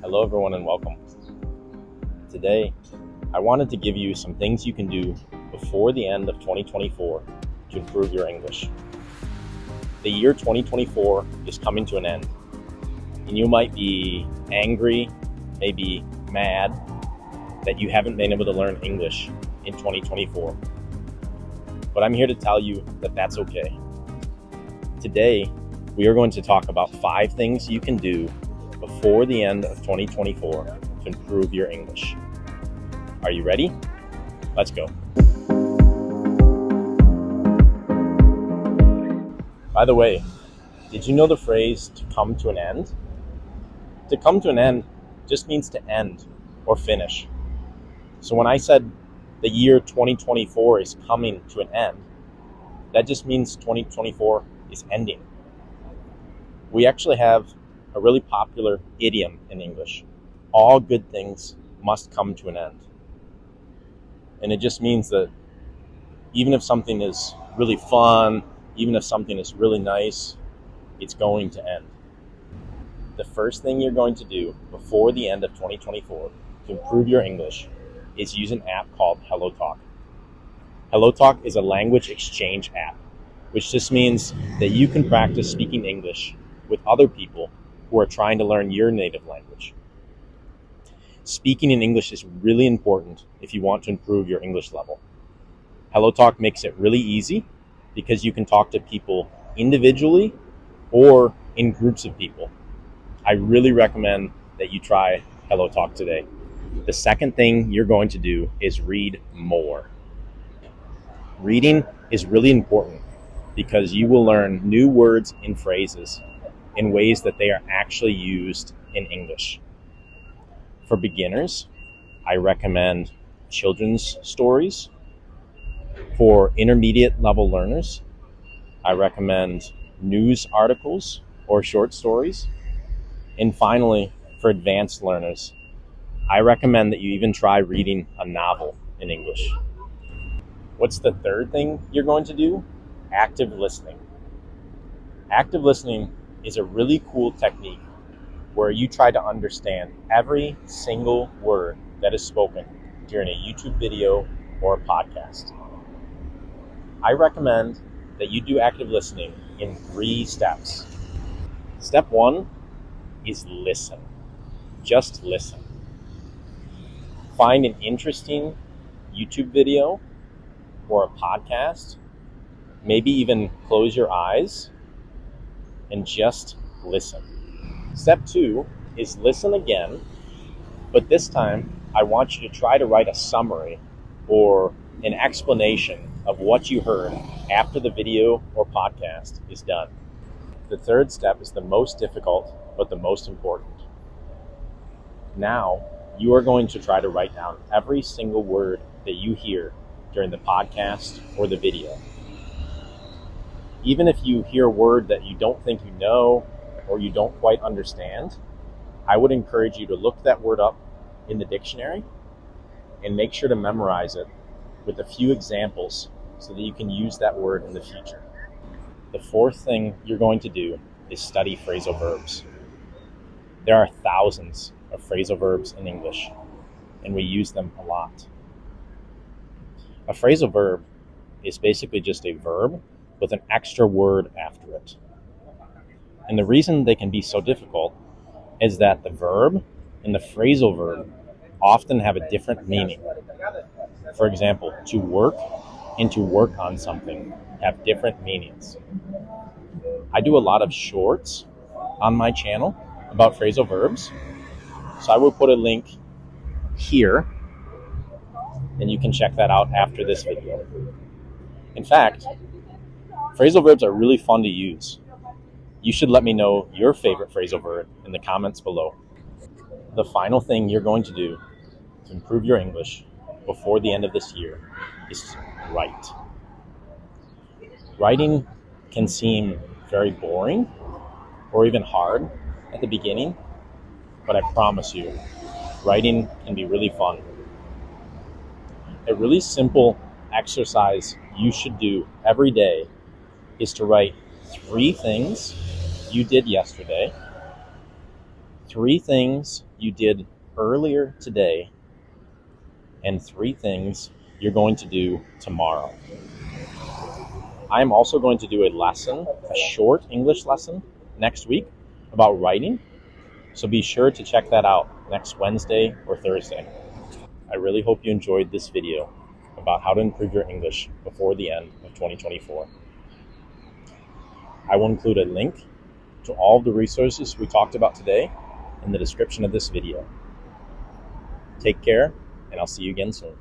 Hello everyone and welcome. Today, I wanted to give you some things you can do before the end of 2024 to improve your English. The year 2024 is coming to an end, and you might be angry, maybe mad that you haven't been able to learn English in 2024. But I'm here to tell you that that's okay. Today, we are going to talk about 5 things you can do before the end of 2024 to improve your English. Are you ready? Let's go. By the way, did you know the phrase to come to an end? To come to an end just means to end or finish. So when I said the year 2024 is coming to an end, that just means 2024 is ending. We actually have a really popular idiom in English. All good things must come to an end. And it just means that even if something is really fun, even if something is really nice, it's going to end. The first thing you're going to do before the end of 2024 to improve your English is use an app called HelloTalk. HelloTalk is a language exchange app, which just means that you can practice speaking English with other people who are trying to learn your native language. Speaking in English is really important if you want to improve your English level. HelloTalk makes it really easy because you can talk to people individually or in groups of people. I really recommend that you try HelloTalk today. The second thing you're going to do is read more. Reading is really important because you will learn new words and phrases in ways that they are actually used in English. For beginners, I recommend children's stories. For intermediate level learners, I recommend news articles or short stories. And finally, for advanced learners, I recommend that you even try reading a novel in English. What's the third thing you're going to do? Active listening. Active listening is a really cool technique where you try to understand every single word that is spoken during a YouTube video or a podcast. I recommend that you do active listening in 3 steps. Step 1 is listen. Just listen. Find an interesting YouTube video or a podcast. Maybe even close your eyes and just listen. Step 2 is listen again, but this time I want you to try to write a summary or an explanation of what you heard after the video or podcast is done. The third step is the most difficult, but the most important. Now, you are going to try to write down every single word that you hear during the podcast or the video. Even if you hear a word that you don't think you know or you don't quite understand, I would encourage you to look that word up in the dictionary and make sure to memorize it with a few examples so that you can use that word in the future. The fourth thing you're going to do is study phrasal verbs. There are thousands of phrasal verbs in English, and we use them a lot. A phrasal verb is basically just a verb with an extra word after it. And the reason they can be so difficult is that the verb and the phrasal verb often have a different meaning. For example, to work and to work on something have different meanings. I do a lot of shorts on my channel about phrasal verbs, so I will put a link here, and you can check that out after this video. In fact, phrasal verbs are really fun to use. You should let me know your favorite phrasal verb in the comments below. The final thing you're going to do to improve your English before the end of this year is write. Writing can seem very boring or even hard at the beginning, but I promise you, writing can be really fun. A really simple exercise you should do every day is to write 3 things you did yesterday, 3 things you did earlier today and 3 things you're going to do tomorrow. I'm also going to do a lesson, a short English lesson next week about writing. So be sure to check that out next Wednesday or Thursday. I really hope you enjoyed this video about how to improve your English before the end of 2024. I will include a link to all of the resources we talked about today in the description of this video. Take care, and I'll see you again soon.